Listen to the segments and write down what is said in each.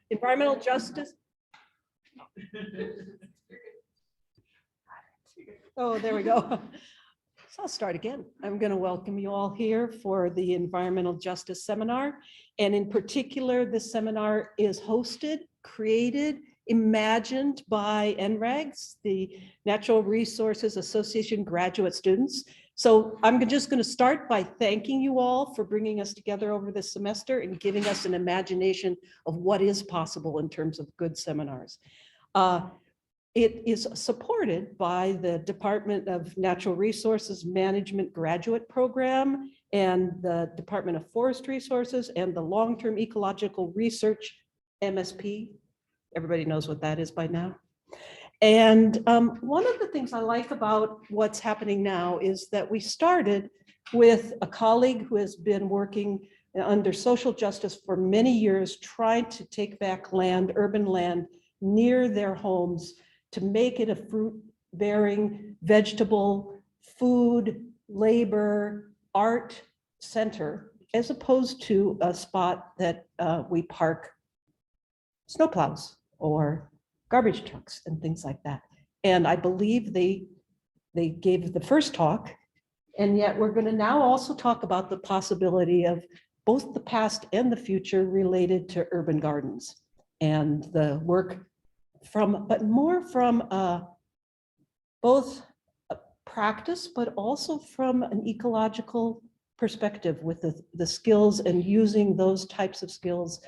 environmental justice. Oh, there we go. So I'll start again. I'm going to welcome you all here for the Environmental Justice Seminar. And in particular, this seminar is hosted, created, imagined by NRAGS, the Natural Resources Association graduate students. So I'm just going to start by thanking you all for bringing us together over this semester and giving us an imagination of what is possible in terms of good seminars. It is supported by the Department of Natural Resources Management Graduate Program and the Department of Forest Resources and the Long-Term Ecological Research, MSP. Everybody knows what that is by now. And one of the things I like about what's happening now is that we started with a colleague who has been working under social justice for many years, trying to take back land, urban land, near their homes, to make it a fruit-bearing, vegetable, food, labor, art center, as opposed to a spot that we park snowplows or garbage trucks and things like that. And I believe they gave the first talk, and yet we're going to now also talk about the possibility of both the past and the future related to urban gardens and the work but more from both a practice, but also from an ecological perspective with the skills and using those types of skills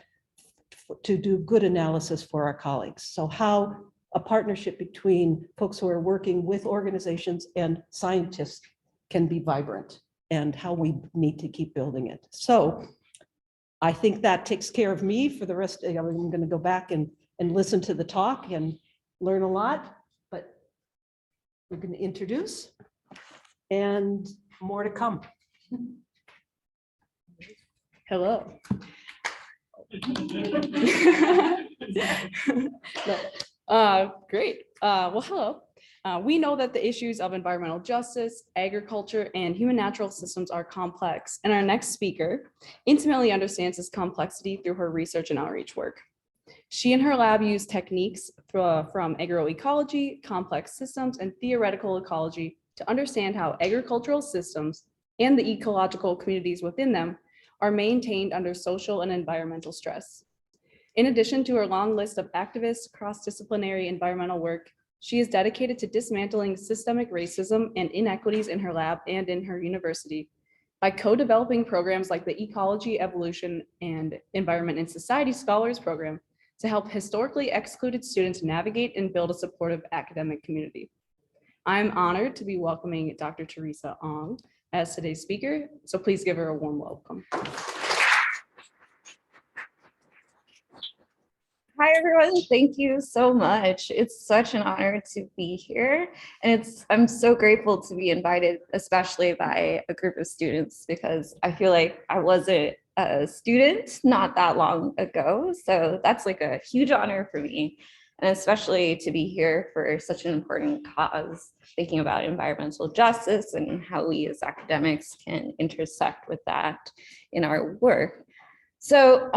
to do good analysis for our colleagues. So how a partnership between folks who are working with organizations and scientists can be vibrant and how we need to keep building it. So I think that takes care of me for the rest. I'm going to go back and listen to the talk and learn a lot, but we're going to introduce and more to come. Hello. Great. Well, hello. We know that the issues of environmental justice, agriculture, and human natural systems are complex, and our next speaker intimately understands this complexity through her research and outreach work. She and her lab use techniques from agroecology, complex systems, and theoretical ecology to understand how agricultural systems and the ecological communities within them are maintained under social and environmental stress. In addition to her long list of activist, cross-disciplinary environmental work, she is dedicated to dismantling systemic racism and inequities in her lab and in her university by co-developing programs like the Ecology, Evolution, and Environment and Society Scholars Program to help historically excluded students navigate and build a supportive academic community. I'm honored to be welcoming Dr. Theresa Ong as today's speaker, so please give her a warm welcome. Hi, everyone. Thank you so much. It's such an honor to be here. And I'm so grateful to be invited, especially by a group of students, because I feel like I wasn't a student not that long ago. So that's like a huge honor for me. And especially to be here for such an important cause, thinking about environmental justice and how we as academics can intersect with that in our work. So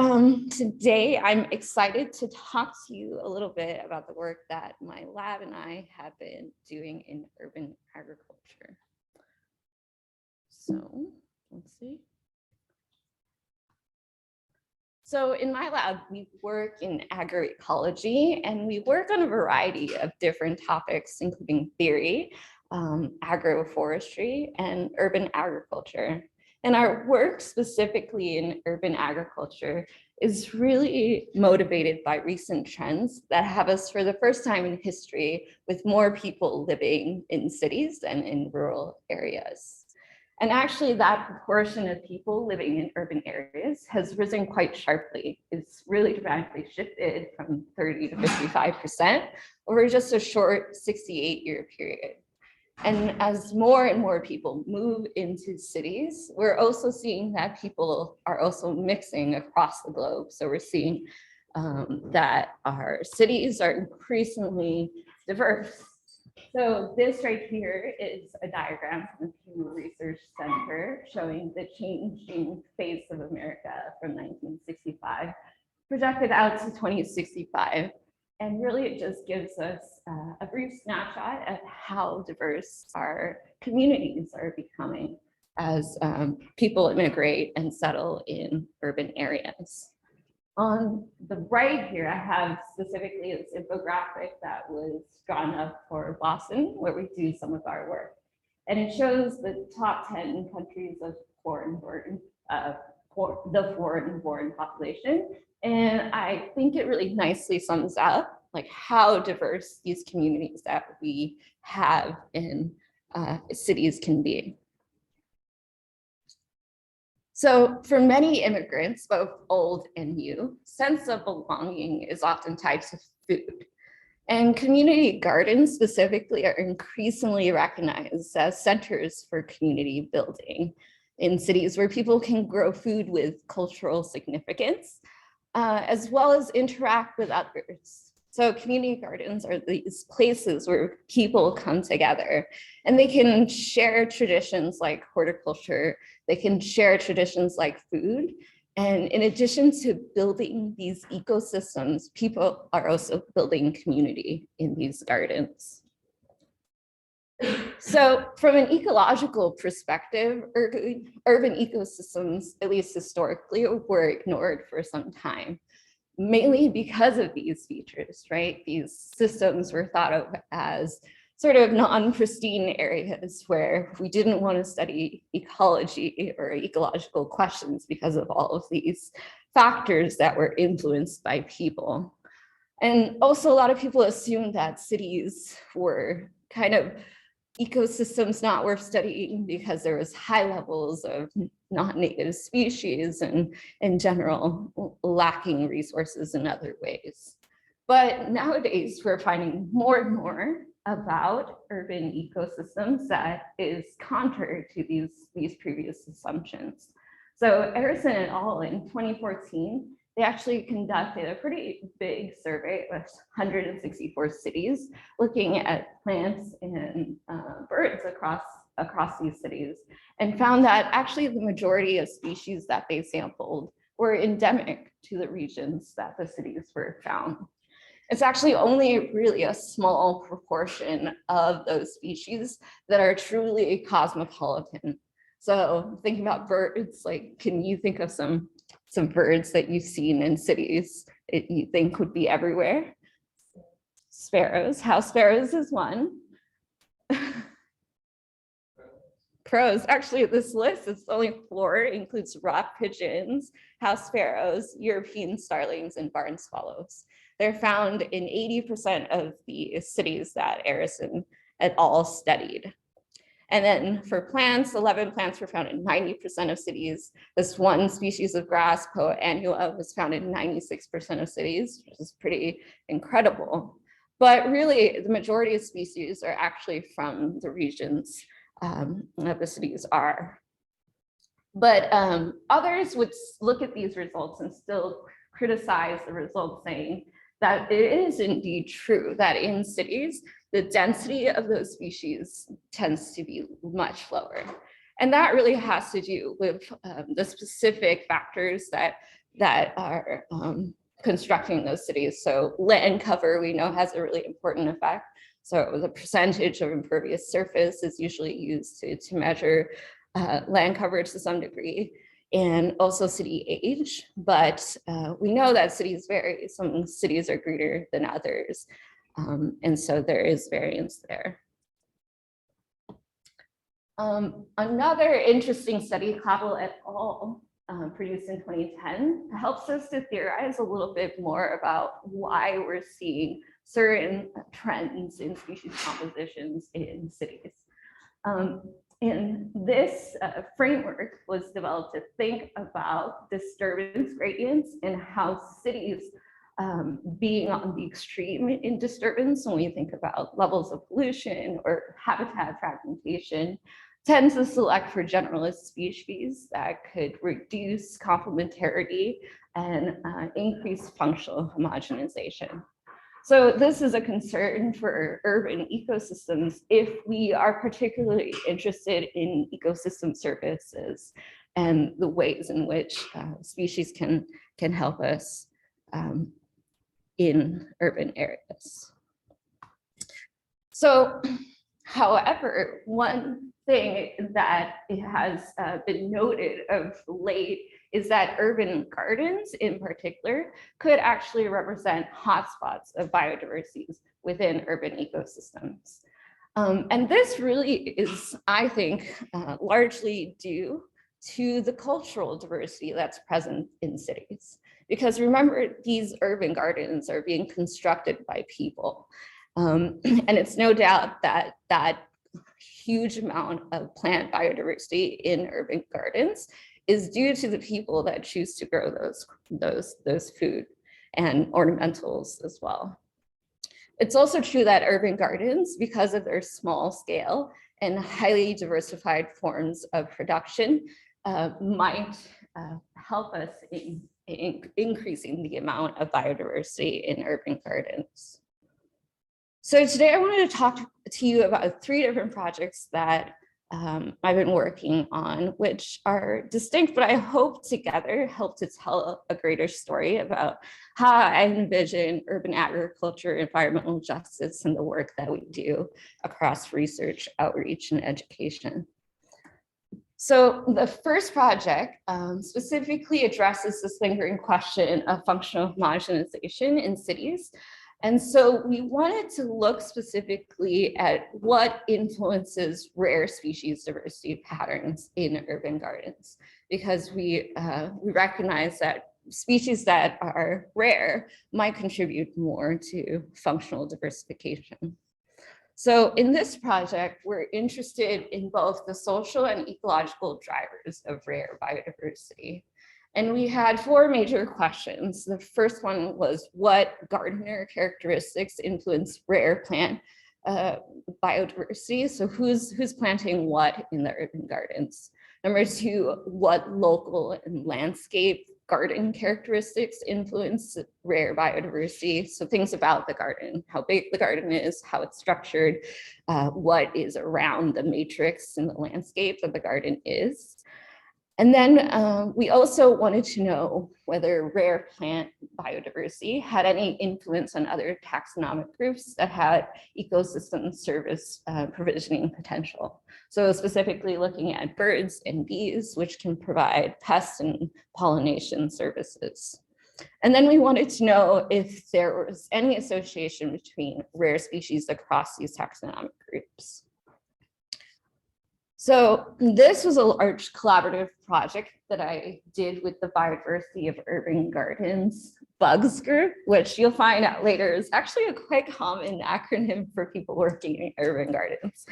today I'm excited to talk to you a little bit about the work that my lab and I have been doing in urban agriculture. So let's see. So in my lab, we work in agroecology, and we work on a variety of different topics, including theory, agroforestry, and urban agriculture. And our work specifically in urban agriculture is really motivated by recent trends that have us for the first time in history with more people living in cities than in rural areas. And actually that proportion of people living in urban areas has risen quite sharply. It's really dramatically shifted from 30 to 55% over just a short 68-year period. And as more and more people move into cities, we're also seeing that people are also mixing across the globe. So we're seeing that our cities are increasingly diverse. So this right here is a diagram from the Pew Research Center showing the changing face of America from 1965 projected out to 2065. And really it just gives us a brief snapshot of how diverse our communities are becoming as people immigrate and settle in urban areas. On the right here, I have specifically this infographic that was drawn up for Boston, where we do some of our work. And it shows the top 10 countries of the foreign-born population. And I think it really nicely sums up like how diverse these communities that we have in cities can be. So for many immigrants, both old and new, sense of belonging is often tied to food. And community gardens specifically are increasingly recognized as centers for community building in cities where people can grow food with cultural significance, as well as interact with others. So community gardens are these places where people come together and they can share traditions like horticulture, they can share traditions like food. And in addition to building these ecosystems, people are also building community in these gardens. So from an ecological perspective, urban ecosystems, at least historically, were ignored for some time, mainly because of these features, right? These systems were thought of as sort of non-pristine areas where we didn't want to study ecology or ecological questions because of all of these factors that were influenced by people. And also a lot of people assumed that cities were kind of ecosystems not worth studying because there was high levels of non-native species and in general lacking resources in other ways. But nowadays we're finding more and more about urban ecosystems that is counter to these previous assumptions. So Harrison et al. In 2014, they actually conducted a pretty big survey of 164 cities, looking at plants and birds across these cities, and found that actually the majority of species that they sampled were endemic to the regions that the cities were found. It's actually only really a small proportion of those species that are truly cosmopolitan. So thinking about birds, like, can you think of some birds that you've seen in cities that you think would be everywhere? Sparrows, house sparrows is one. Crows, actually this list is only 4, it includes rock pigeons, house sparrows, European starlings, and barn swallows. They're found in 80% of the cities that Harrison et al. Studied. And then for plants, 11 plants were found in 90% of cities. This one species of grass, Poa annua, was found in 96% of cities, which is pretty incredible. But really, the majority of species are actually from the regions that the cities are. But others would look at these results and still criticize the results, saying that it is indeed true that in cities, the density of those species tends to be much lower. And that really has to do with the specific factors that are constructing those cities. So land cover, we know, has a really important effect. So the percentage of impervious surface is usually used to measure land coverage to some degree, and also city age. But we know that cities vary. Some cities are greener than others. And so there is variance there. Another interesting study, Clavel et al. Produced in 2010, helps us to theorize a little bit more about why we're seeing certain trends in species compositions in cities. And this framework was developed to think about disturbance gradients and how cities being on the extreme in disturbance, when we think about levels of pollution or habitat fragmentation, tend to select for generalist species that could reduce complementarity and increase functional homogenization. So this is a concern for urban ecosystems if we are particularly interested in ecosystem services and the ways in which species can help us in urban areas. So, however, one thing that has been noted of late is that urban gardens in particular could actually represent hotspots of biodiversity within urban ecosystems. And this really is, I think, largely due to the cultural diversity that's present in cities. Because remember, these urban gardens are being constructed by people. And it's no doubt that that huge amount of plant biodiversity in urban gardens is due to the people that choose to grow those food and ornamentals as well. It's also true that urban gardens, because of their small scale and highly diversified forms of production, might help us in increasing the amount of biodiversity in urban gardens. So today I wanted to talk to you about 3 different projects that I've been working on, which are distinct, but I hope together help to tell a greater story about how I envision urban agriculture, environmental justice, and the work that we do across research, outreach, and education. So the first project specifically addresses this lingering question of functional homogenization in cities. And so we wanted to look specifically at what influences rare species diversity patterns in urban gardens, because we recognize that species that are rare might contribute more to functional diversification. So in this project, we're interested in both the social and ecological drivers of rare biodiversity. And we had 4 major questions. The first one was, what gardener characteristics influence rare plant biodiversity? So who's planting what in the urban gardens? Number 2, what local and landscape garden characteristics influence rare biodiversity? So things about the garden, how big the garden is, how it's structured, what is around the matrix in the landscape that the garden is. And then we also wanted to know whether rare plant biodiversity had any influence on other taxonomic groups that had ecosystem service provisioning potential. So specifically looking at birds and bees, which can provide pest and pollination services. And then we wanted to know if there was any association between rare species across these taxonomic groups. So this was a large collaborative project that I did with the Biodiversity of Urban Gardens Bugs group, which you'll find out later is actually a quite common acronym for people working in urban gardens.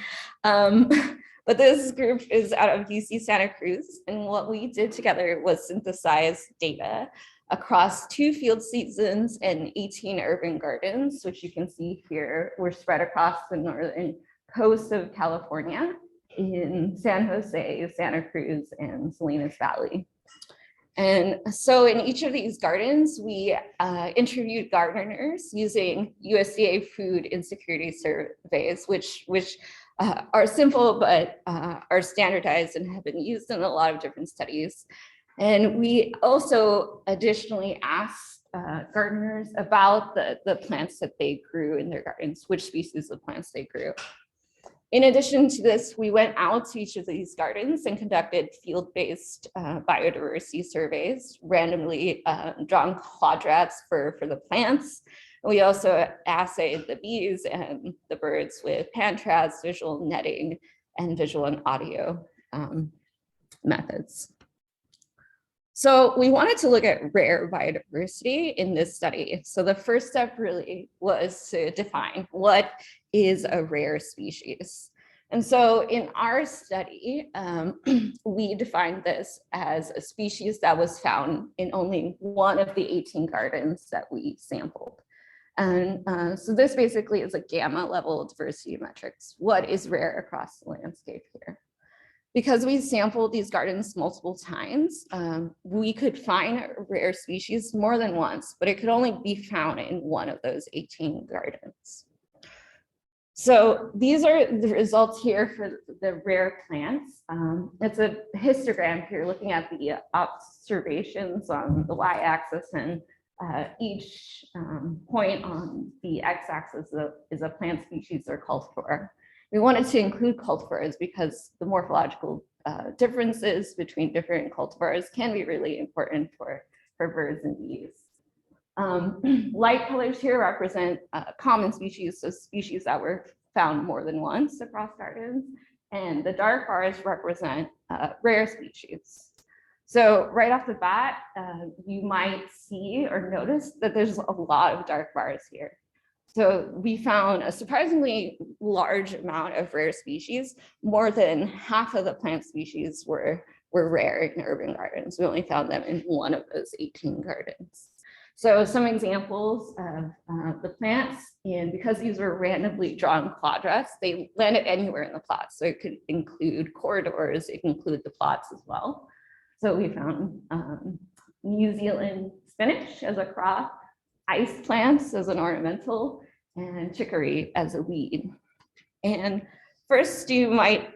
But this group is out of UC Santa Cruz, and what we did together was synthesize data across 2 field seasons and 18 urban gardens, which you can see here. We're spread across the northern coast of California, in San Jose, Santa Cruz, and Salinas Valley. And so in each of these gardens, we interviewed gardeners using USDA food insecurity surveys, which are simple, but are standardized and have been used in a lot of different studies. And we also additionally asked gardeners about the plants that they grew in their gardens, which species of plants they grew. In addition to this, we went out to each of these gardens and conducted field-based biodiversity surveys, randomly drawn quadrats for the plants. We also assayed the bees and the birds with pan-trad, visual netting, and visual and audio methods. So we wanted to look at rare biodiversity in this study. So the first step really was to define what is a rare species. And so in our study, we defined this as a species that was found in only one of the 18 gardens that we sampled. And so this basically is a gamma level diversity metrics. What is rare across the landscape here? Because we sampled these gardens multiple times, we could find a rare species more than once, but it could only be found in one of those 18 gardens. So these are the results here for the rare plants. It's a histogram here looking at the observations on the y-axis and Each point on the x-axis is a plant species or cultivar. We wanted to include cultivars because the morphological differences between different cultivars can be really important for birds and bees. Light colors here represent common species, so species that were found more than once across gardens, and the dark bars represent rare species. So right off the bat, you might see or notice that there's a lot of dark bars here. So we found a surprisingly large amount of rare species. More than half of the plant species were rare in urban gardens. We only found them in one of those 18 gardens. So some examples of the plants, and because these were randomly drawn quadrats, they landed anywhere in the plot. So it could include corridors, it can include the plots as well. So we found New Zealand spinach as a crop, ice plants as an ornamental, and chicory as a weed. And first you might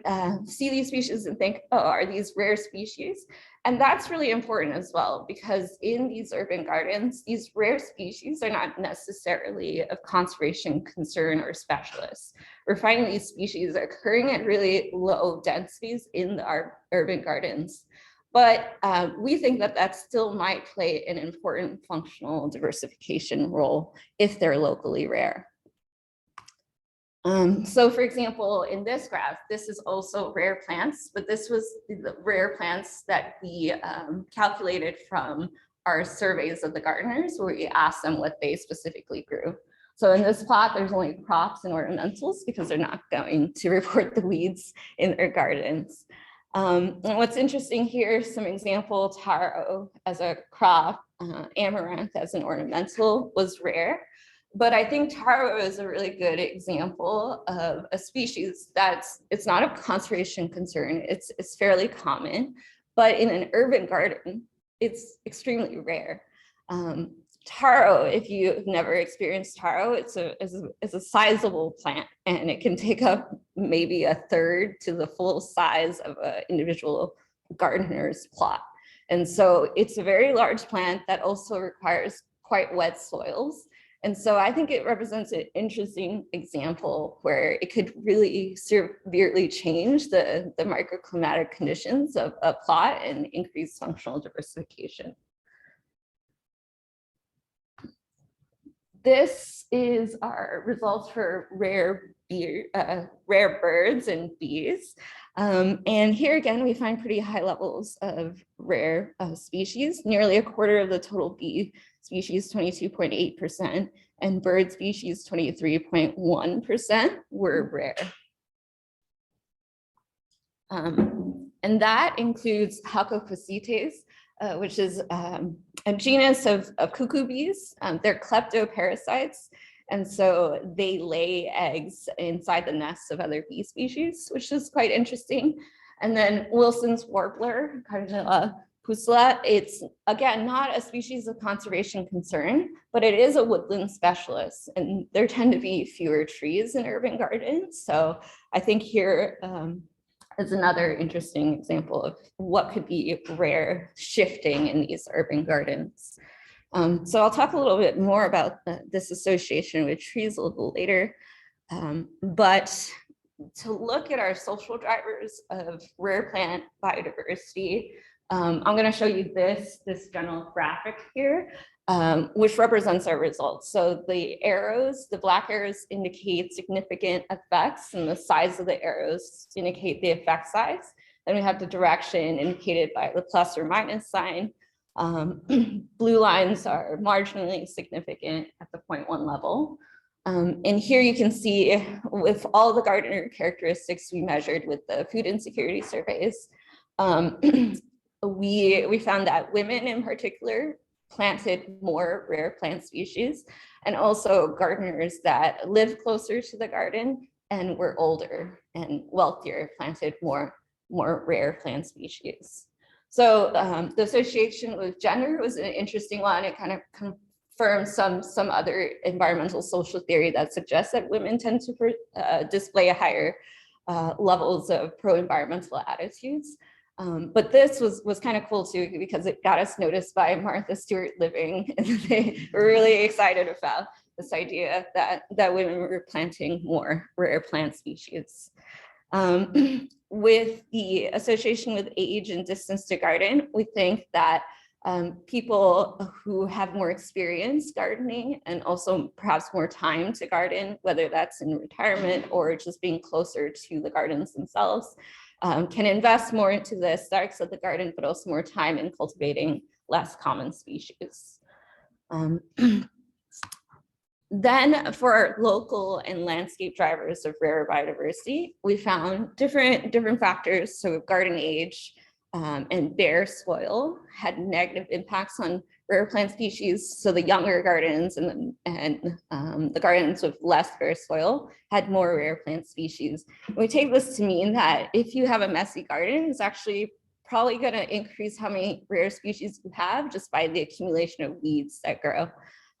see these species and think, oh, are these rare species? And that's really important as well, because in these urban gardens, these rare species are not necessarily of conservation concern or specialists. We're finding these species occurring at really low densities in our urban gardens. But we think that that still might play an important functional diversification role if they're locally rare. So for example, in this graph, this is also rare plants, but this was the rare plants that we calculated from our surveys of the gardeners, where we asked them what they specifically grew. So in this plot, there's only crops and ornamentals because they're not going to report the weeds in their gardens. And what's interesting here, some example, taro as a crop, amaranth as an ornamental was rare. But I think taro is a really good example of a species it's not a conservation concern, it's fairly common, but in an urban garden, it's extremely rare. Taro, if you've never experienced taro, it's a sizable plant, and it can take up maybe a third to the full size of an individual gardener's plot. And so it's a very large plant that also requires quite wet soils. And so I think it represents an interesting example where it could really severely change the microclimatic conditions of a plot and increase functional diversification. This is our results for rare birds and bees. And here again, we find pretty high levels of rare species. Nearly a quarter of the total bee species, 22.8%, and bird species, 23.1% were rare. And that includes Halcophasites, which is a genus of cuckoo bees. They're kleptoparasites, and so they lay eggs inside the nests of other bee species, which is quite interesting. And then Wilson's warbler, Cardinella pusilla, it's again not a species of conservation concern, but it is a woodland specialist, and there tend to be fewer trees in urban gardens. So I think here is another interesting example of what could be rare shifting in these urban gardens. So I'll talk a little bit more about this association with trees a little later, but to look at our social drivers of rare plant biodiversity, I'm going to show you this general graphic here, which represents our results. So the arrows, the black arrows indicate significant effects, and the size of the arrows indicate the effect size. Then we have the direction indicated by the plus or minus sign. Blue lines are marginally significant at the 0.1 level. And here you can see with all the gardener characteristics we measured with the food insecurity surveys, we found that women in particular planted more rare plant species, and also gardeners that live closer to the garden and were older and wealthier planted more rare plant species. So the association with gender was an interesting one. It kind of confirms some other environmental social theory that suggests that women tend to display higher levels of pro-environmental attitudes. But this was kind of cool too, because it got us noticed by Martha Stewart Living. And they were really excited about this idea that women were planting more rare plant species. With the association with age and distance to garden, we think that people who have more experience gardening and also perhaps more time to garden, whether that's in retirement or just being closer to the gardens themselves, can invest more into the aesthetics of the garden, but also more time in cultivating less common species. Then for local and landscape drivers of rare biodiversity, we found different factors. So garden age and bare soil had negative impacts on rare plant species. So the younger gardens and the gardens with less bare soil had more rare plant species. And we take this to mean that if you have a messy garden, it's actually probably going to increase how many rare species you have just by the accumulation of weeds that grow.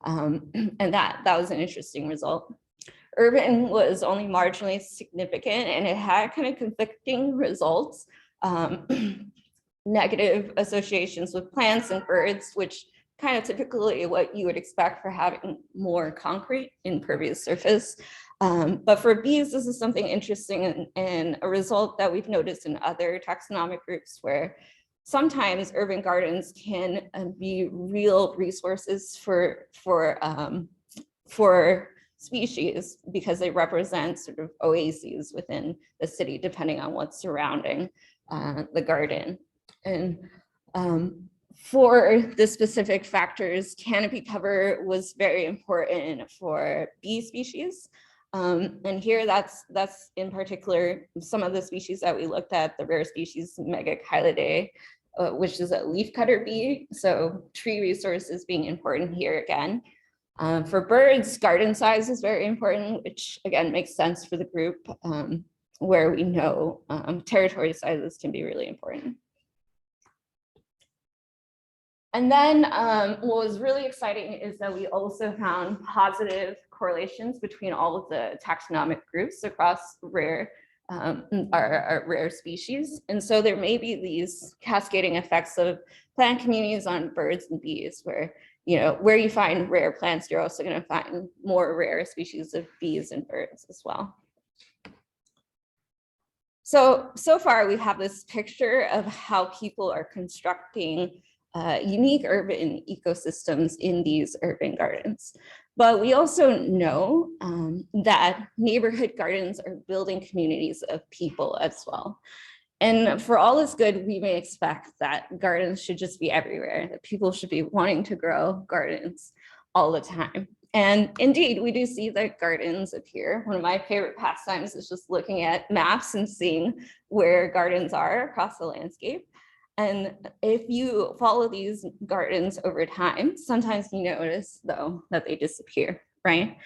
And that was an interesting result. Urban was only marginally significant, and it had kind of conflicting results. Negative associations with plants and birds, which kind of typically what you would expect for having more concrete impervious surface. But for bees, this is something interesting and a result that we've noticed in other taxonomic groups, where sometimes urban gardens can be real resources for species, because they represent sort of oases within the city, depending on what's surrounding the garden. And for the specific factors, canopy cover was very important for bee species. And here that's in particular some of the species that we looked at, the rare species Megachilidae, which is a leafcutter bee. So tree resources being important here again. For birds, garden size is very important, which again makes sense for the group where we know territory sizes can be really important. And then what was really exciting is that we also found positive correlations between all of the taxonomic groups across our rare species. And so there may be these cascading effects of plant communities on birds and bees, where, where you find rare plants, you're also going to find more rare species of bees and birds as well. So far we have this picture of how people are constructing unique urban ecosystems in these urban gardens. But we also know that neighborhood gardens are building communities of people as well. And for all is good, we may expect that gardens should just be everywhere, that people should be wanting to grow gardens all the time. And indeed, we do see that gardens appear. One of my favorite pastimes is just looking at maps and seeing where gardens are across the landscape. And if you follow these gardens over time, sometimes you notice, though, that they disappear, right?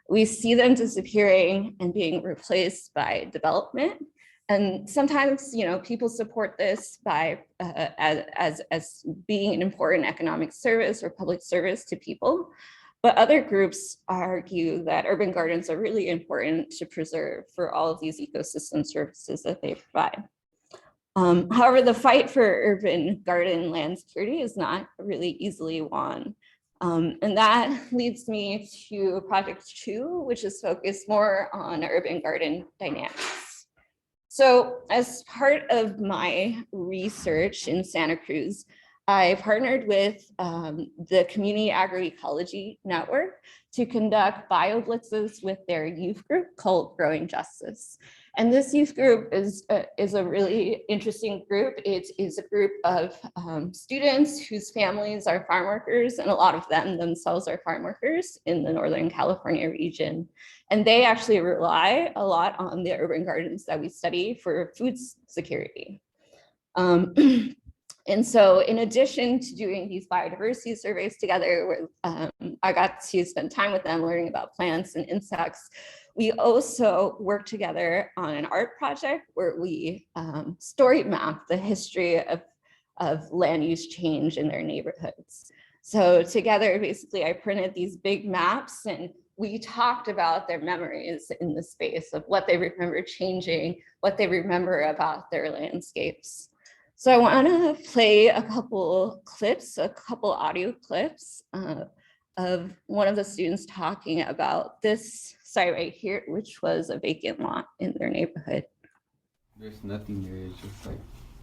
We see them disappearing and being replaced by development. And sometimes, people support this by as being an important economic service or public service to people. But other groups argue that urban gardens are really important to preserve for all of these ecosystem services that they provide. However, the fight for urban garden land security is not really easily won. And that leads me to project 2, which is focused more on urban garden dynamics. So as part of my research in Santa Cruz, I partnered with the Community Agroecology Network to conduct bioblitzes with their youth group called Growing Justice. And this youth group is a really interesting group. It is a group of students whose families are farm workers, and a lot of them themselves are farm workers in the Northern California region. And they actually rely a lot on the urban gardens that we study for food security. And so in addition to doing these biodiversity surveys together, I got to spend time with them learning about plants and insects. We also worked together on an art project where we story mapped the history of land use change in their neighborhoods. So together, basically, I printed these big maps and we talked about their memories in the space of what they remember changing, what they remember about their landscapes. So I want to play a couple audio clips of one of the students talking about this site right here, which was a vacant lot in their neighborhood. There's nothing there, it's just like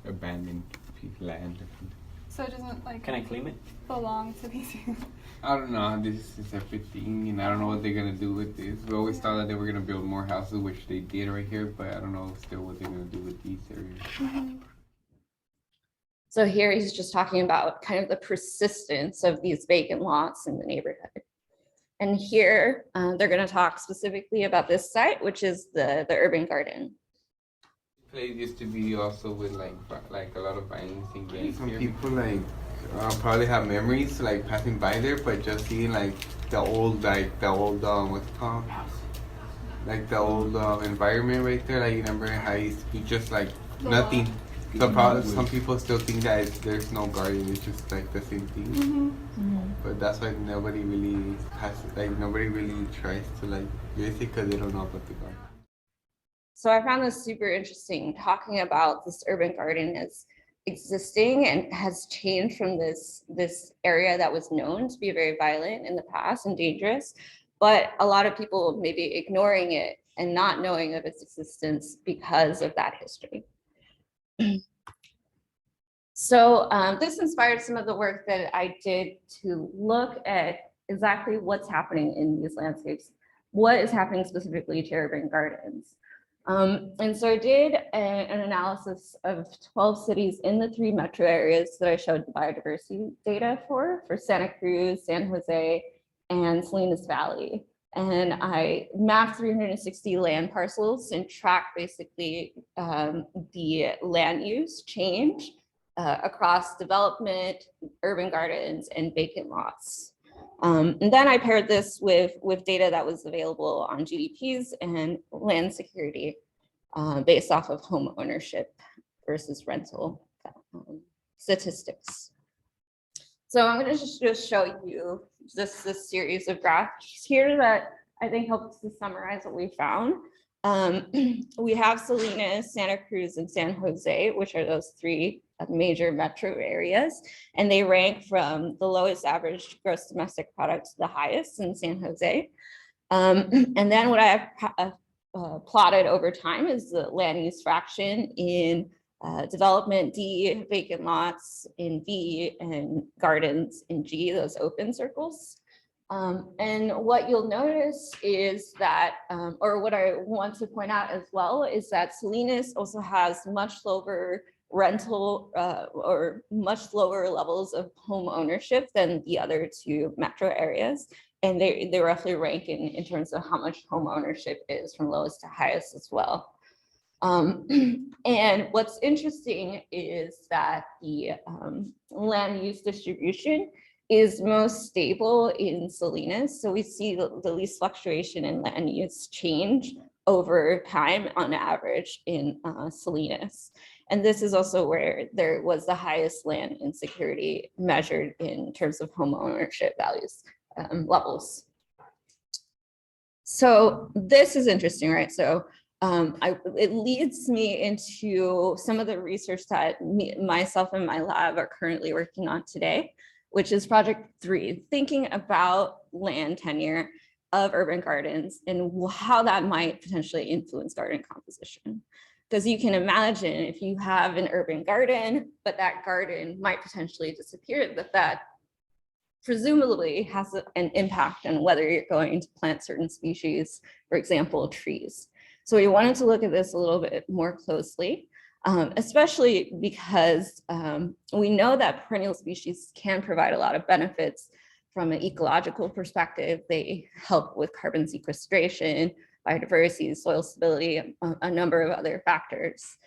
abandoned land. So it doesn't like Can I claim it? belong to these people. I don't know, this is everything, and I don't know what they're gonna do with this. We always thought that they were gonna build more houses, which they did right here, but I don't know still what they're gonna do with these areas. So here he's just talking about kind of the persistence of these vacant lots in the neighborhood. And here they're going to talk specifically about this site, which is the urban garden. Place used to be also with like a lot of violence and gangs. Some people like probably have memories like passing by there, but just seeing like the old what's it called? Like the old environment right there. Like you remember how it used to be just like nothing. So probably some people still think that there's no garden, it's just like the same thing. But that's why nobody really tries to like use it because they don't know about the garden. So I found this super interesting, talking about this urban garden as existing and has changed from this area that was known to be very violent in the past and dangerous, but a lot of people maybe ignoring it and not knowing of its existence because of that history. So this inspired some of the work that I did to look at exactly what's happening in these landscapes, what is happening specifically to urban gardens. And so I did an analysis of 12 cities in the 3 metro areas that I showed the biodiversity data for Santa Cruz, San Jose, and Salinas Valley. And I mapped 360 land parcels and tracked basically the land use change across development, urban gardens, and vacant lots. And then I paired this with data that was available on GDPs and land security based off of home ownership versus rental statistics. So I'm going to just show you this series of graphs here that I think helps to summarize what we found. We have Salinas, Santa Cruz, and San Jose, which are those 3 major metro areas, and they rank from the lowest average gross domestic product to the highest in San Jose. And then what I have plotted over time is the land use fraction in development D, vacant lots in V, and gardens in G, those open circles. And what you'll notice is that, or what I want to point out as well, is that Salinas also has much lower rental or much lower levels of home ownership than the other 2 metro areas. And they roughly rank in terms of how much home ownership is from lowest to highest as well. And what's interesting is that the land use distribution is most stable in Salinas. So we see the least fluctuation in land use change over time on average in Salinas. And this is also where there was the highest land insecurity measured in terms of home ownership values levels. So this is interesting, right? So it leads me into some of the research that myself and my lab are currently working on today, which is project 3, thinking about land tenure of urban gardens and how that might potentially influence garden composition. Because you can imagine if you have an urban garden, but that garden might potentially disappear, that presumably has an impact on whether you're going to plant certain species, for example, trees. So we wanted to look at this a little bit more closely, especially because we know that perennial species can provide a lot of benefits from an ecological perspective. They help with carbon sequestration, biodiversity, soil stability, a number of other factors.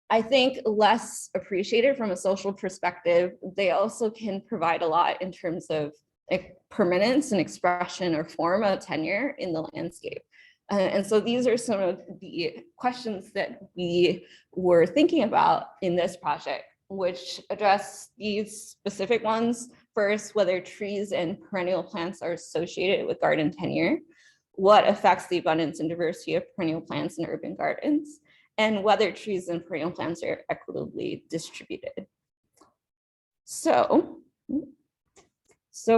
I think less appreciated from a social perspective, they also can provide a lot in terms of permanence and expression or form of tenure in the landscape. And so these are some of the questions that we were thinking about in this project, which address these specific ones. First, whether trees and perennial plants are associated with garden tenure, what affects the abundance and diversity of perennial plants in urban gardens, and whether trees and perennial plants are equitably distributed. So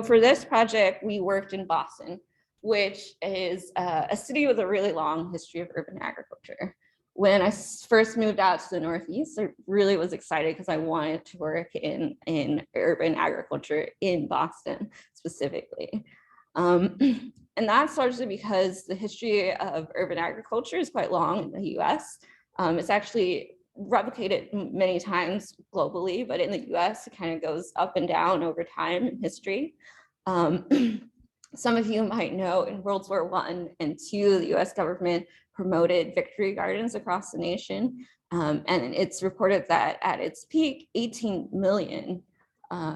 for this project, we worked in Boston, which is a city with a really long history of urban agriculture. When I first moved out to the Northeast, I really was excited because I wanted to work in urban agriculture in Boston specifically. And that's largely because the history of urban agriculture is quite long in the US. It's actually replicated many times globally, but in the US, it kind of goes up and down over time in history. Some of you might know in World War I and II, the US government promoted victory gardens across the nation. And it's reported that at its peak, 18 million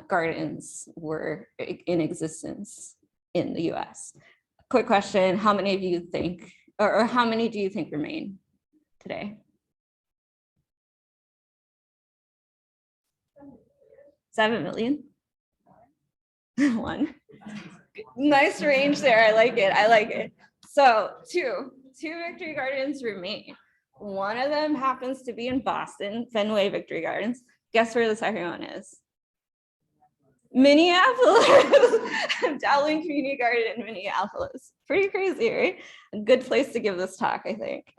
gardens were in existence in the US. Quick question, how many of you think, or how many do you think remain today? 7 million? 1. Nice range there, I like it, I like it. So two victory gardens remain. One of them happens to be in Boston, Fenway Victory Gardens. Guess where the second one is? Minneapolis. Dowling Community Garden in Minneapolis. Pretty crazy, right? A good place to give this talk, I think.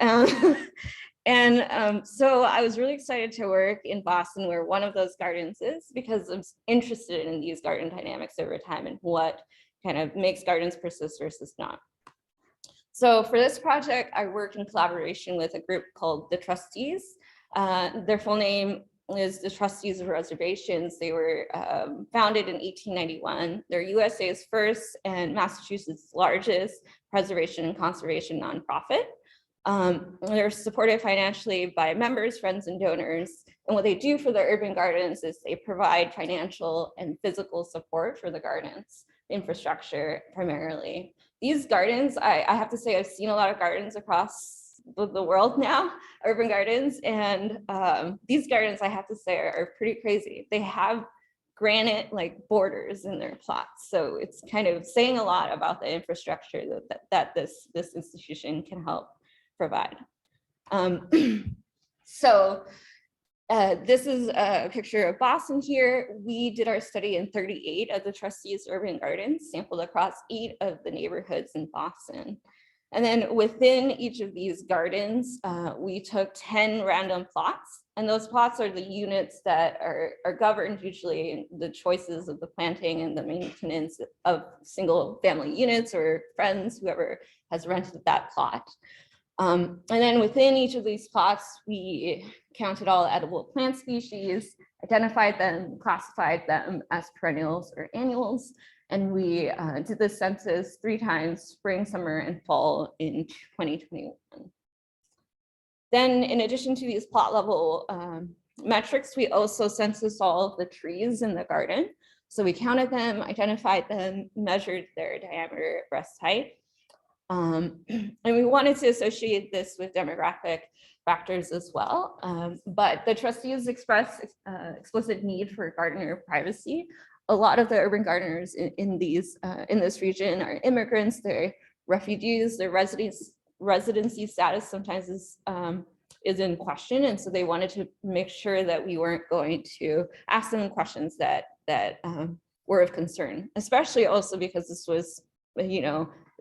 So I was really excited to work in Boston, where one of those gardens is, because I'm interested in these garden dynamics over time and what kind of makes gardens persist versus not. So for this project, I worked in collaboration with a group called the Trustees. Their full name is the Trustees of Reservations. They were founded in 1891. They're USA's first and Massachusetts' largest preservation and conservation nonprofit. They're supported financially by members, friends, and donors. And what they do for the urban gardens is they provide financial and physical support for the gardens, infrastructure primarily. These gardens, I have to say, I've seen a lot of gardens across the world now, urban gardens, and these gardens, I have to say, are pretty crazy. They have granite like borders in their plots, so it's kind of saying a lot about the infrastructure that this institution can help provide. This is a picture of Boston here. We did our study in 38 of the Trustees urban gardens, sampled across 8 of the neighborhoods in Boston. And then within each of these gardens, we took 10 random plots. And those plots are the units that are governed usually in the choices of the planting and the maintenance of single family units or friends, whoever has rented that plot. And then within each of these plots, we counted all edible plant species, identified them, classified them as perennials or annuals, and we did the census 3 times, spring, summer, and fall in 2021. Then in addition to these plot level metrics, we also censused all of the trees in the garden. So we counted them, identified them, measured their diameter, breast height. And we wanted to associate this with demographic factors as well. But the trustees expressed explicit need for gardener privacy. A lot of the urban gardeners in this region are immigrants, they're refugees, their residency status sometimes is in question. And so they wanted to make sure that we weren't going to ask them questions that were of concern, especially also because this was,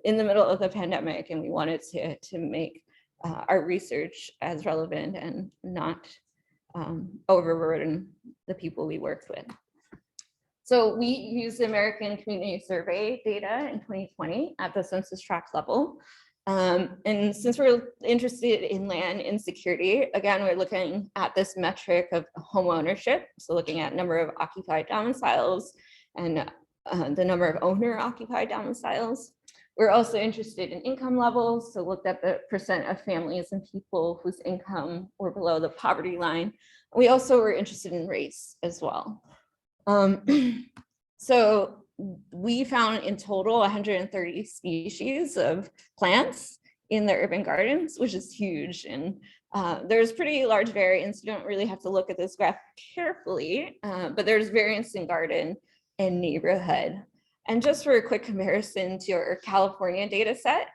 in the middle of the pandemic, and we wanted to make our research as relevant and not overburden the people we worked with. So we used the American Community Survey data in 2020 at the census tract level. And since we're interested in land insecurity, again, we're looking at this metric of home ownership. So looking at number of occupied domiciles and the number of owner occupied domiciles. We're also interested in income levels, so looked at the percent of families and people whose income were below the poverty line. We also were interested in race as well. So we found in total 130 species of plants in the urban gardens, which is huge. And there's pretty large variance. You don't really have to look at this graph carefully, but there's variance in garden and neighborhood. And just for a quick comparison to your California data set,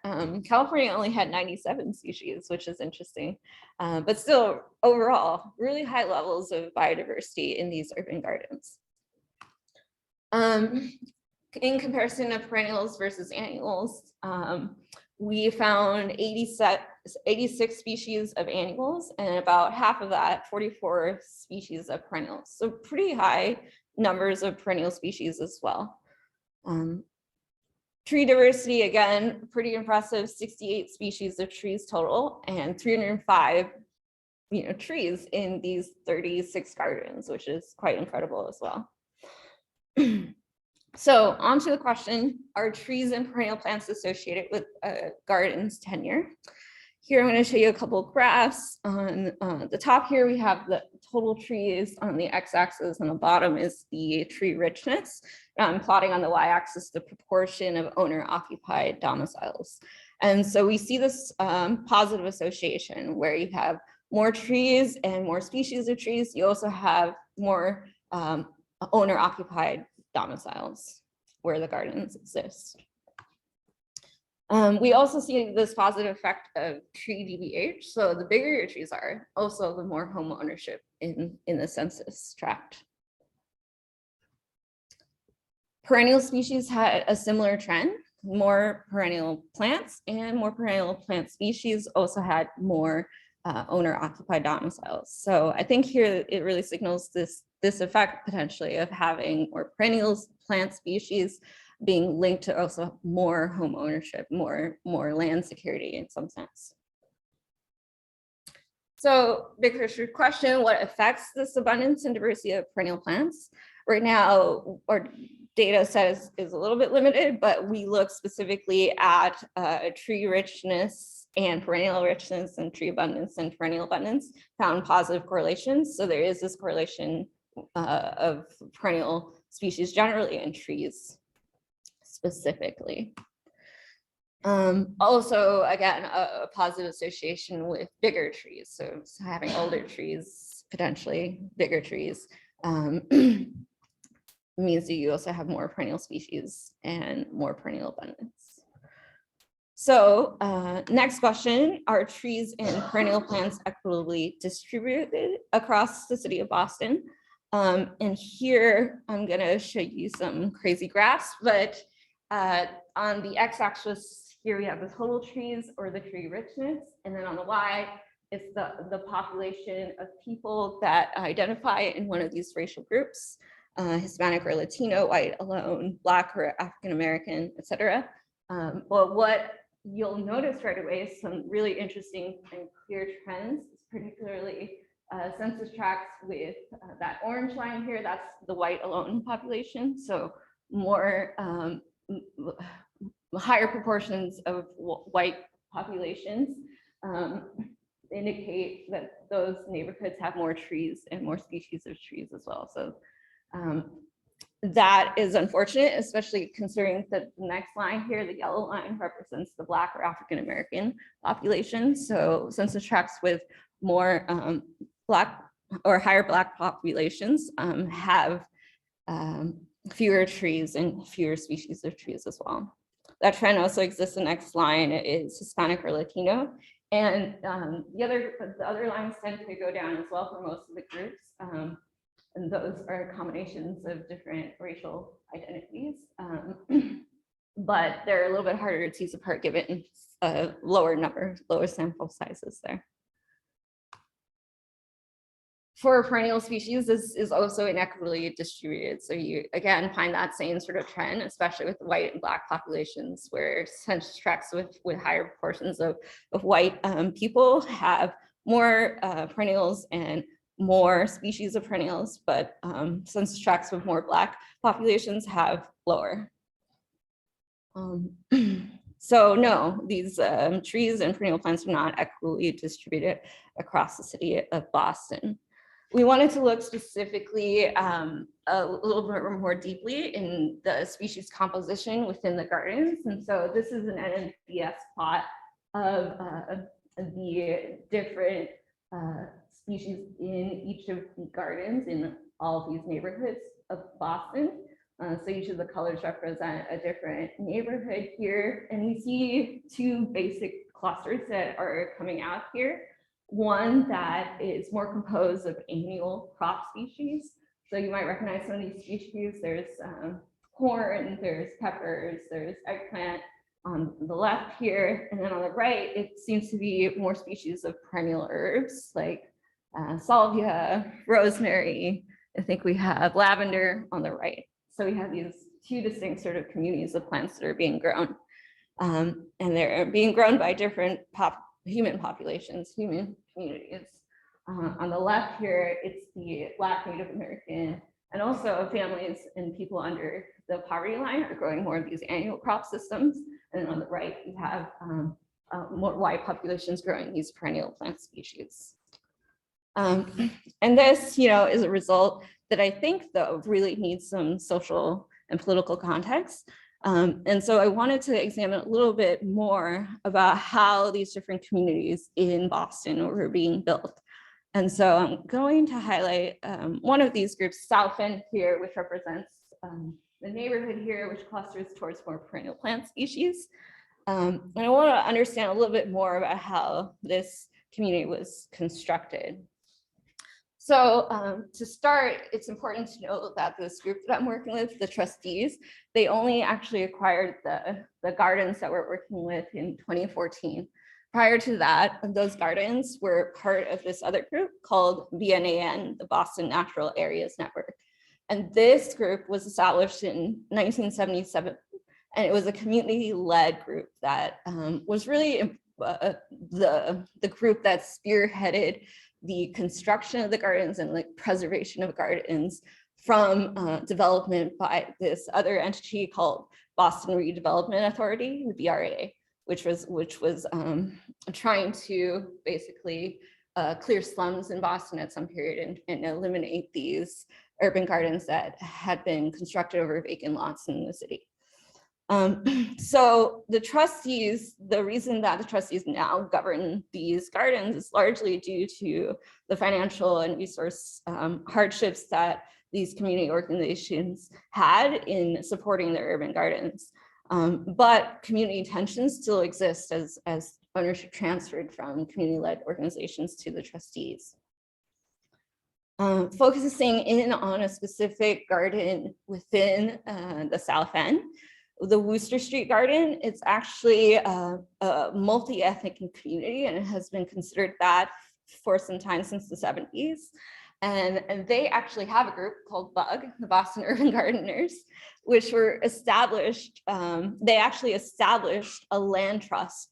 California only had 97 species, which is interesting, but still overall, really high levels of biodiversity in these urban gardens. In comparison of perennials versus annuals, we found 86 species of annuals and about half of that, 44 species of perennials. So pretty high numbers of perennial species as well. Tree diversity, again, pretty impressive, 68 species of trees total and 305 trees in these 36 gardens, which is quite incredible as well. So on to the question, are trees and perennial plants associated with a garden's tenure? Here I'm going to show you a couple of graphs. On the top here, we have the total trees on the x-axis, and the bottom is the tree richness. I'm plotting on the y-axis the proportion of owner-occupied domiciles. And so we see this positive association where you have more trees and more species of trees. You also have more owner-occupied domiciles where the gardens exist. We also see this positive effect of tree DBH. So the bigger your trees are, also the more home ownership in the census tract. Perennial species had a similar trend. More perennial plants and more perennial plant species also had more owner-occupied domiciles. So I think here it really signals this effect potentially of having more perennials plant species being linked to also more home ownership, more land security in some sense. So big picture question, what affects this abundance and diversity of perennial plants? Right now, our data set is a little bit limited, but we look specifically at tree richness and perennial richness and tree abundance and perennial abundance, found positive correlations. So there is this correlation of perennial species generally and trees specifically. Also, again, a positive association with bigger trees. So having older trees, potentially bigger trees, means that you also have more perennial species and more perennial abundance. So next question, are trees and perennial plants equitably distributed across the city of Boston? And here I'm gonna show you some crazy graphs, but on the x-axis here we have the total trees or the tree richness, and then on the y it's the population of people that identify in one of these racial groups, Hispanic or Latino, white alone, Black or African American, etc. But what you'll notice right away is some really interesting and clear trends, particularly census tracts with that orange line here, that's the white alone population. So more higher proportions of white populations indicate that those neighborhoods have more trees and more species of trees as well. So that is unfortunate, especially considering that the next line here, the yellow line, represents the Black or African American population. So census tracts with more Black or higher Black populations have fewer trees and fewer species of trees as well. That trend also exists. The next line is Hispanic or Latino. And the other lines tend to go down as well for most of the groups. And those are combinations of different racial identities. But they're a little bit harder to tease apart given lower sample sizes there. For perennial species, this is also inequitably distributed. So you, again, find that same sort of trend, especially with white and Black populations, where census tracts with higher proportions of white people have more perennials and more species of perennials, but census tracts with more Black populations have lower. So no, these trees and perennial plants are not equitably distributed across the city of Boston. We wanted to look specifically a little bit more deeply in the species composition within the gardens. And so this is an NNPS plot of the different species in each of the gardens in all of these neighborhoods of Boston. So each of the colors represent a different neighborhood here. And we see two basic clusters that are coming out here. One that is more composed of annual crop species. So you might recognize some of these species. There's corn, there's peppers, there's eggplant on the left here. And then on the right, it seems to be more species of perennial herbs like salvia, rosemary. I think we have lavender on the right. So we have these two distinct sort of communities of plants that are being grown. And they're being grown by different human populations, human communities. On the left here, it's the Black Native American and also families and people under the poverty line are growing more of these annual crop systems. And on the right, you have more white populations growing these perennial plant species. And this, is a result that I think, though, really needs some social and political context. And so I wanted to examine a little bit more about how these different communities in Boston were being built. And so I'm going to highlight one of these groups, South End here, which represents the neighborhood here, which clusters towards more perennial plant species. And I want to understand a little bit more about how this community was constructed. So to start, it's important to know that this group that I'm working with, the trustees, they only actually acquired the gardens that we're working with in 2014. Prior to that, those gardens were part of this other group called BNAN, the Boston Natural Areas Network. And this group was established in 1977, and it was a community-led group that was really the group that spearheaded the construction of the gardens and like preservation of gardens from development by this other entity called Boston Redevelopment Authority, the BRA, which was trying to basically clear slums in Boston at some period and eliminate these urban gardens that had been constructed over vacant lots in the city. So the trustees, the reason that the trustees now govern these gardens is largely due to the financial and resource hardships that these community organizations had in supporting their urban gardens. But community tensions still exist as ownership transferred from community-led organizations to the trustees. Focusing in on a specific garden within the South End, the Wooster Street Garden, it's actually a multi-ethnic community, and it has been considered that for some time since the 70s. And they actually have a group called BUG, the Boston Urban Gardeners, which were established, they actually established a land trust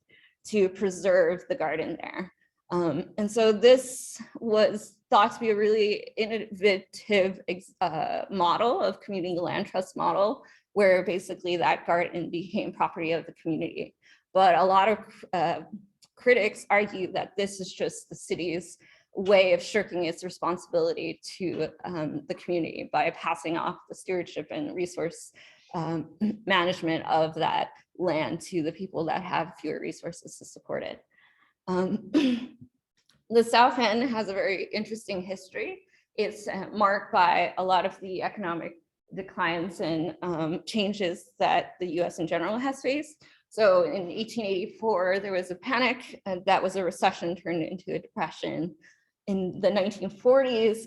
to preserve the garden there. And so this was thought to be a really innovative model of community land trust model, where basically that garden became property of the community. But a lot of critics argue that this is just the city's way of shirking its responsibility to the community by passing off the stewardship and resource management of that land to the people that have fewer resources to support it. The South End has a very interesting history. It's marked by a lot of the economic declines and changes that the US in general has faced. So in 1884, there was a panic that was a recession turned into a depression. In the 1940s,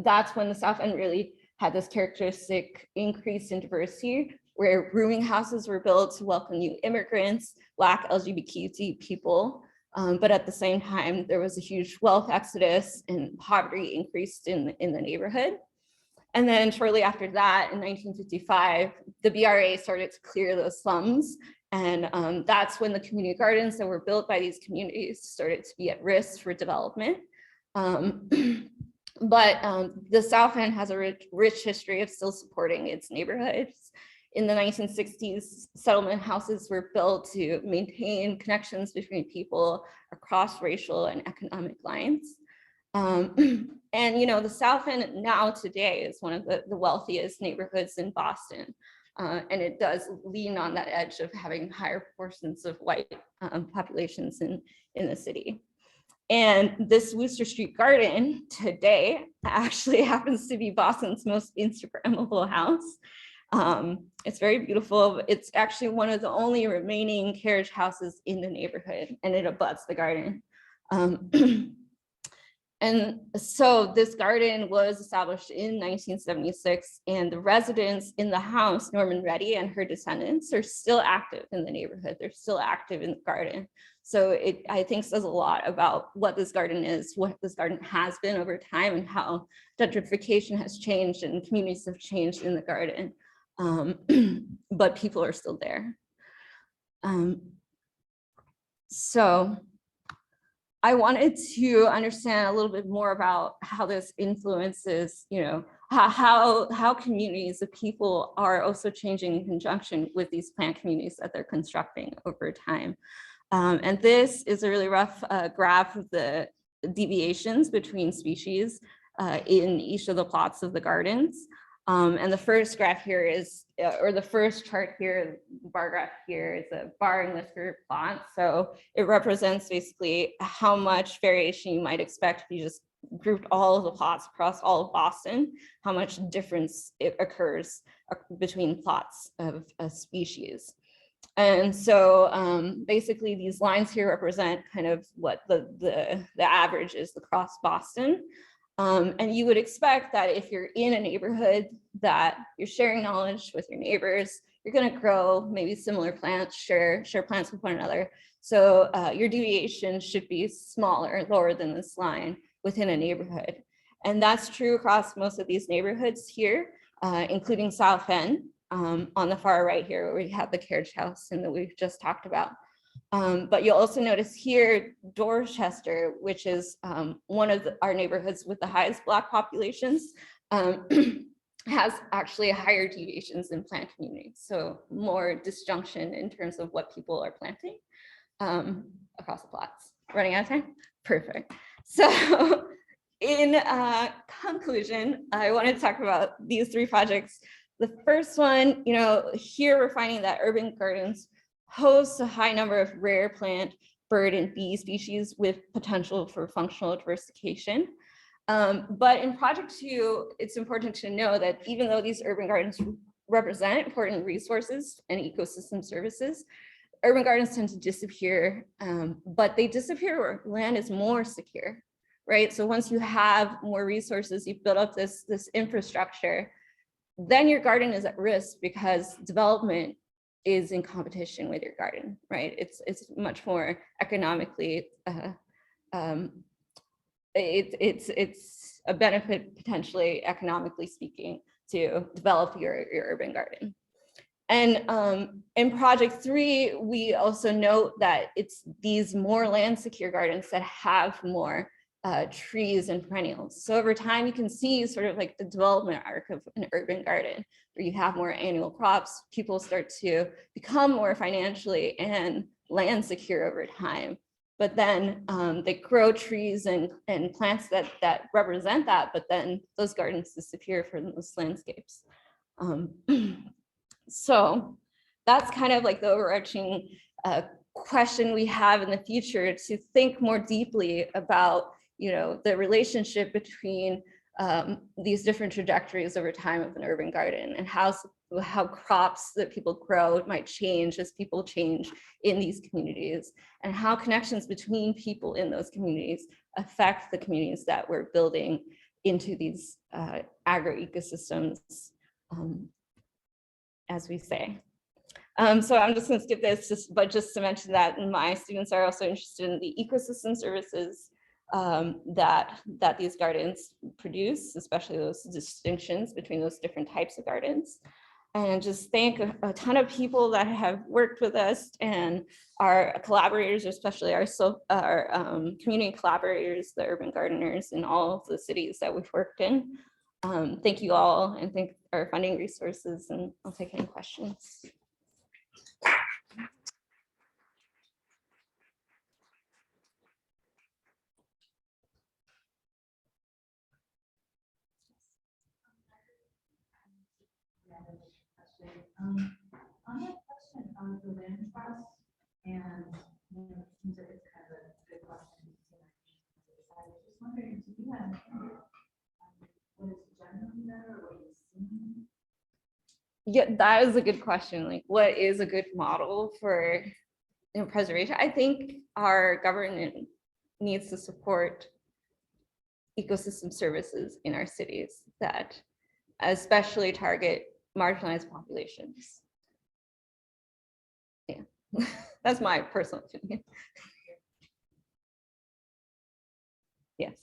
that's when the South End really had this characteristic increase in diversity, where rooming houses were built to welcome new immigrants, Black LGBTQ people. But at the same time, there was a huge wealth exodus and poverty increased in the neighborhood. And then shortly after that, in 1955, the BRA started to clear those slums. And that's when the community gardens that were built by these communities started to be at risk for development. But the South End has a rich history of still supporting its neighborhoods. In the 1960s, settlement houses were built to maintain connections between people across racial and economic lines. And the South End now today is one of the wealthiest neighborhoods in Boston. And it does lean on that edge of having higher proportions of white populations in the city. And this Wooster Street Garden today actually happens to be Boston's most Instagrammable house. It's very beautiful. It's actually one of the only remaining carriage houses in the neighborhood, and it abuts the garden. And so this garden was established in 1976, and the residents in the house, Norman Reddy and her descendants, are still active in the neighborhood. They're still active in the garden. So it, I think, says a lot about what this garden is, what this garden has been over time, and how gentrification has changed and communities have changed in the garden. But people are still there. So I wanted to understand a little bit more about how this influences, you know, how communities of people are also changing in conjunction with these plant communities that they're constructing over time. And this is a really rough graph of the deviations between species in each of the plots of the gardens. And the first graph here is, or the first chart here, bar graph here, is a bar in this group plot. So it represents basically how much variation you might expect if you just grouped all of the plots across all of Boston, how much difference it occurs between plots of a species. And so basically these lines here represent kind of what the average is across Boston. And you would expect that if you're in a neighborhood that you're sharing knowledge with your neighbors, you're going to grow maybe similar plants, share plants with one another. So your deviation should be smaller, lower than this line within a neighborhood. And that's true across most of these neighborhoods here, including South End on the far right here, where we have the carriage house and that we've just talked about. But you'll also notice here, Dorchester, which is one of our neighborhoods with the highest Black populations, has actually higher deviations in plant communities. So more disjunction in terms of what people are planting across the plots. Running out of time? Perfect. So in conclusion, I wanted to talk about these three projects. The first one, you know, here we're finding that urban gardens host a high number of rare plant, bird, and bee species with potential for functional diversification. But in project 2, it's important to know that even though these urban gardens represent important resources and ecosystem services, urban gardens tend to disappear, but they disappear where land is more secure, right? So once you have more resources, you've built up this infrastructure, then your garden is at risk because development is in competition with your garden, right? It's much more economically, it's a benefit potentially economically speaking to develop your urban garden. And in project 3, we also note that it's these more land secure gardens that have more trees and perennials. So over time, you can see sort of like the development arc of an urban garden, where you have more annual crops, people start to become more financially and land secure over time. But then they grow trees and plants that represent that, but then those gardens disappear from those landscapes. So that's kind of like the overarching question we have in the future, to think more deeply about, you know, the relationship between these different trajectories over time of an urban garden, and how crops that people grow might change as people change in these communities, and how connections between people in those communities affect the communities that we're building into these agroecosystems, as we say. So I'm just going to skip this, just to mention that my students are also interested in the ecosystem services that these gardens produce, especially those distinctions between those different types of gardens. And just thank a ton of people that have worked with us, and our collaborators, especially our community collaborators, the urban gardeners in all of the cities that we've worked in. Thank you all, and thank our funding resources, and I'll take any questions. On that question of the land trust, and it seems like it's kind of a good question Yeah, that is a good question. Like, what is a good model for preservation? I think our government needs to support ecosystem services in our cities that especially target marginalized populations. Yeah, that's my personal opinion. Yes.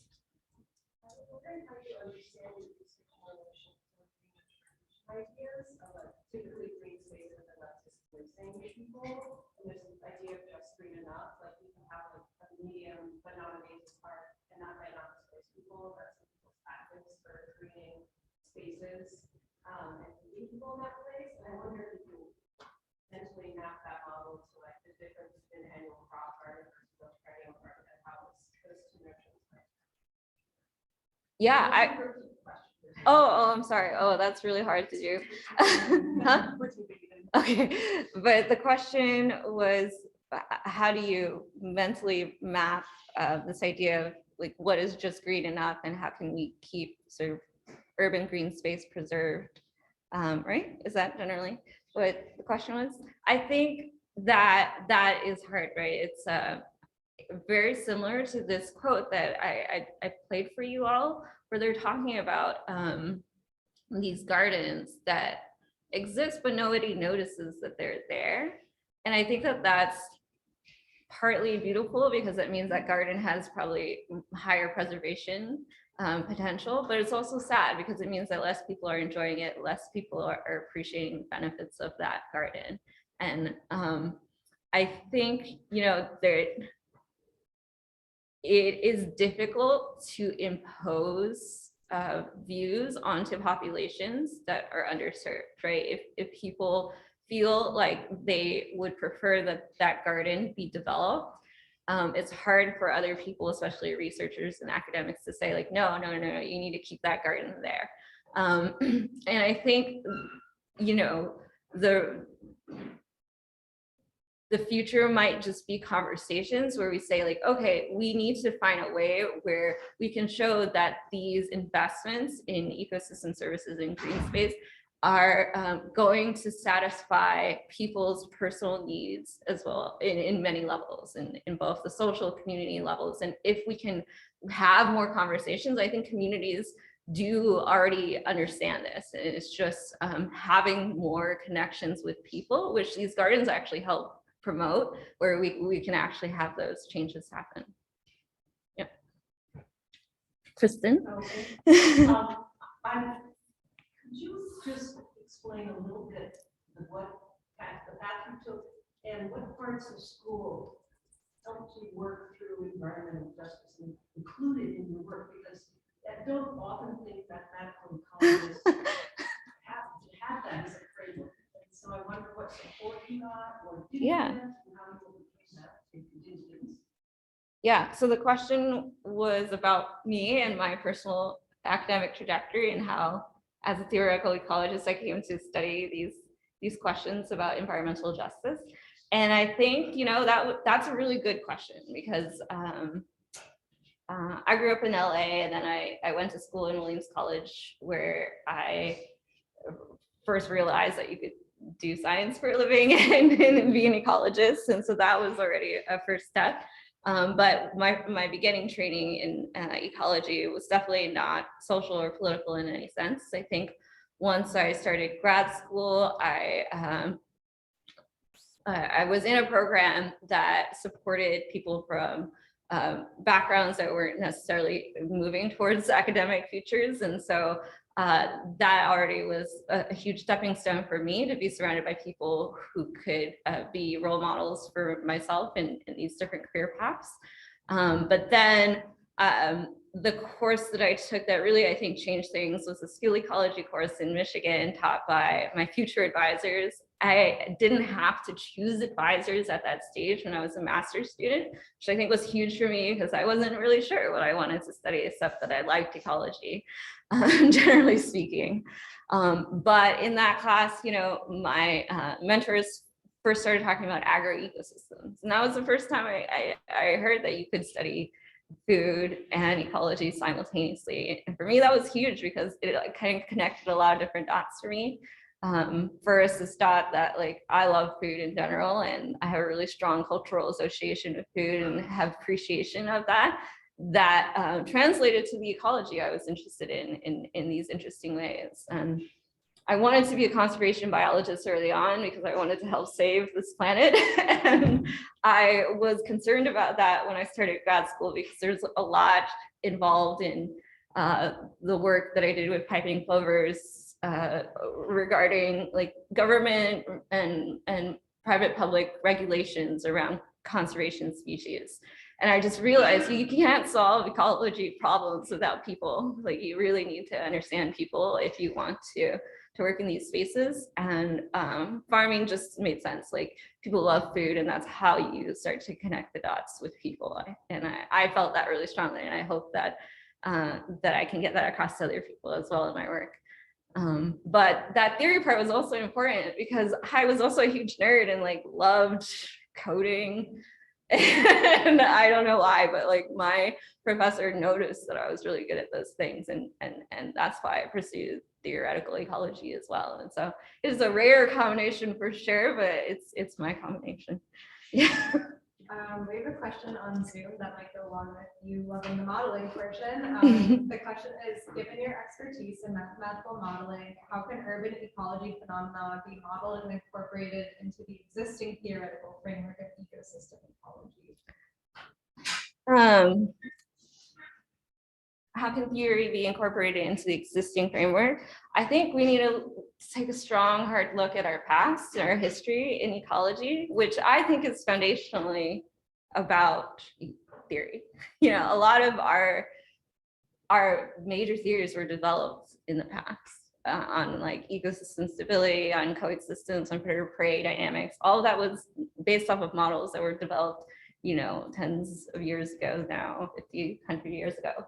Ideas of typically green spaces and not displacing people. And there's this idea of just green enough, like you can have like a medium but not a major park and that might not displace people. That's some people's tactics for creating spaces and keeping people in that place. And I wonder if you can mentally map that model to like the difference in annual crop garden versus perennial garden and how those two notions. Yeah, I'm sorry. Oh, that's really hard to do. Huh? Okay, but the question was, how do you mentally map this idea of like what is just green enough, and how can we keep sort of urban green space preserved? Right? Is that generally what the question was? I think that is hard, right? It's very similar to this quote that I played for you all, where they're talking about these gardens that exist, but nobody notices that they're there. And I think that that's partly beautiful because it means that garden has probably higher preservation potential, but it's also sad because it means that less people are enjoying it, less people are appreciating the benefits of that garden. And I think, you know, it is difficult to impose views onto populations that are underserved, right? If people feel like they would prefer that garden be developed, it's hard for other people, especially researchers and academics, to say like, no, you need to keep that garden there. And I think, you know, the future might just be conversations where we say like, okay, we need to find a way where we can show that these investments in ecosystem services and green space are going to satisfy people's personal needs as well in many levels, in both the social community levels. And if we can have more conversations, I think communities do already understand this. And it's just having more connections with people, which these gardens actually help promote, where we can actually have those changes happen. Yeah. Kristen? Okay. Could you just explain a little bit what the path you took and what parts of school helped you work through environmental justice and included in your work? Because I don't often think that mathematical ecologists have that as a framework. So I wonder what support you got or did you get, and how you overcame that to continue this. Yeah, so the question was about me and my personal academic trajectory and how, as a theoretical ecologist, I came to study these questions about environmental justice. And I think, you know, that's a really good question because I grew up in LA, and then I went to school in Williams College, where I first realized that you could do science for a living and be an ecologist. And so that was already a first step. But my beginning training in ecology was definitely not social or political in any sense. I think once I started grad school, I was in a program that supported people from backgrounds that weren't necessarily moving towards academic futures. And so that already was a huge stepping stone for me, to be surrounded by people who could be role models for myself in these different career paths. But then the course that I took that really, I think, changed things was a skill ecology course in Michigan taught by my future advisors. I didn't have to choose advisors at that stage when I was a master's student, which I think was huge for me because I wasn't really sure what I wanted to study, except that I liked ecology, generally speaking. But in that class, you know, my mentors first started talking about agroecosystems. And that was the first time I heard that you could study food and ecology simultaneously. And for me, that was huge because it kind of connected a lot of different dots for me. First is that like I love food in general, and I have a really strong cultural association with food and have appreciation of that. That translated to the ecology I was interested in these interesting ways. And I wanted to be a conservation biologist early on because I wanted to help save this planet. And I was concerned about that when I started grad school because there's a lot involved in the work that I did with piping plovers regarding like government and private public regulations around conservation species. And I just realized you can't solve ecology problems without people. Like you really need to understand people if you want to work in these spaces. And farming just made sense. Like people love food, and that's how you start to connect the dots with people. And I felt that really strongly, and I hope that that I can get that across to other people as well in my work. But that theory part was also important because I was also a huge nerd and like loved coding. And I don't know why, but like my professor noticed that I was really good at those things, and that's why I pursued theoretical ecology as well. And so it's a rare combination for sure, but it's my combination. Yeah. We have a question on Zoom that might go along with you loving the modeling portion. The question is, given your expertise in mathematical modeling, how can urban ecology phenomena be modeled and incorporated into the existing theoretical framework of ecosystem ecology? How can theory be incorporated into the existing framework? I think we need to take a strong, hard look at our past and our history in ecology, which I think is foundationally about theory. You know, a lot of our major theories were developed in the past on like ecosystem stability, on coexistence, on predator-prey dynamics. All of that was based off of models that were developed, you know, tens of years ago now, 50, 100 years ago.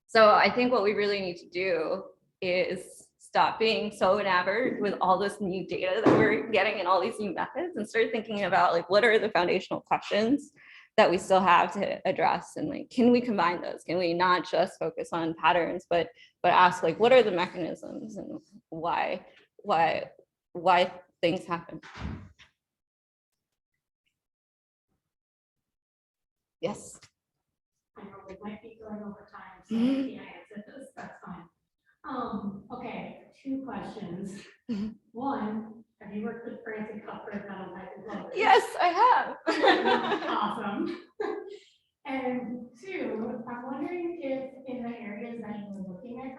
So I think what we really need to do is stop being so enamored with all this new data that we're getting and all these new methods, and start thinking about like, what are the foundational questions that we still have to address, and like, can we combine those? Can we not just focus on patterns, but ask like, what are the mechanisms and why things happen? Yes. I know we might be going over time, so if you answer this, that's fine. Okay, 2 questions. One, have you worked with Francie Cuthbert on piping plovers? Yes, I have. Awesome. And 2, I'm wondering if in the areas that you were looking at,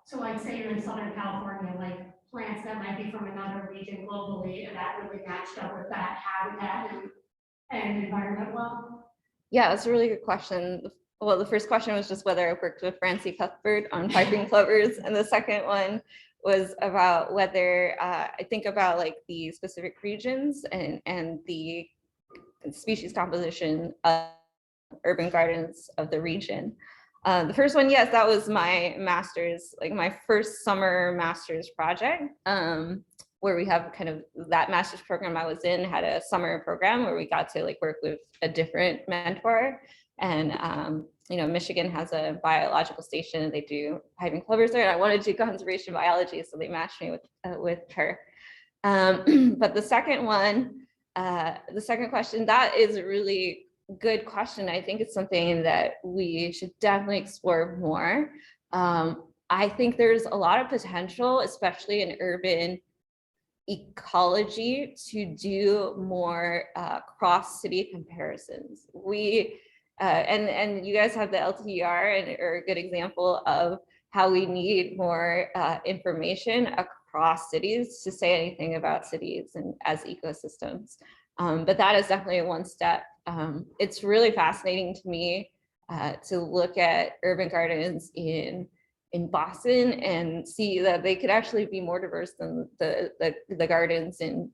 so like say you're in Southern California, like plants that might be from another region globally, and that really matched up with that habitat and environment well? Yeah, it's a really good question. Well, the first question was just whether I worked with Francie Cuthbert on piping plovers, and the second one was about whether I think about like the specific regions and the species composition of urban gardens of the region. The first one, yes, that was my master's, like my first summer master's project, where we have kind of that master's program I was in had a summer program where we got to like work with a different mentor. And you know, Michigan has a biological station and they do piping plovers there. And I wanted to do conservation biology, so they matched me with her. But the second one, the second question, that is a really good question. I think it's something that we should definitely explore more. I think there's a lot of potential, especially in urban ecology, to do more cross-city comparisons. We and you guys have the LTER and are a good example of how we need more information across cities to say anything about cities and as ecosystems. But that is definitely one step. It's really fascinating to me to look at urban gardens in Boston and see that they could actually be more diverse than the gardens in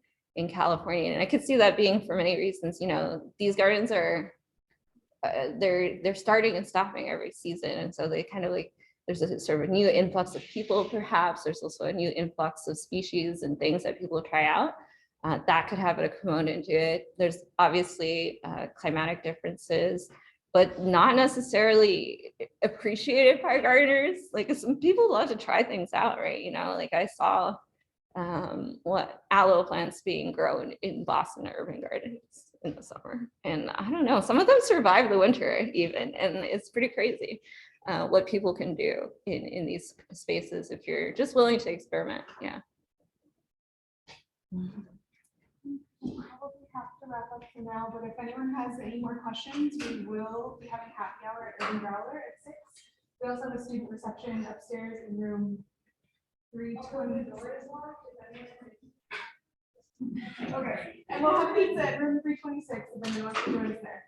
California. And I could see that being for many reasons. You know, these gardens are they're starting and stopping every season, and so they kind of like there's a sort of a new influx of people, perhaps. There's also a new influx of species and things that people try out. That could have a component to it. There's obviously climatic differences, but not necessarily appreciated by gardeners. Like some people love to try things out, right? You know, like I saw what aloe plants being grown in Boston urban gardens in the summer. And I don't know, some of them survive the winter even, and it's pretty crazy what people can do in these spaces if you're just willing to experiment. Yeah. Probably have to wrap up for now, but if anyone has any more questions, we will be having happy hour at Urban Growler at 6. We also have a student reception upstairs in room 320. Okay, and we'll have pizza at room 326 if anyone wants to join us there.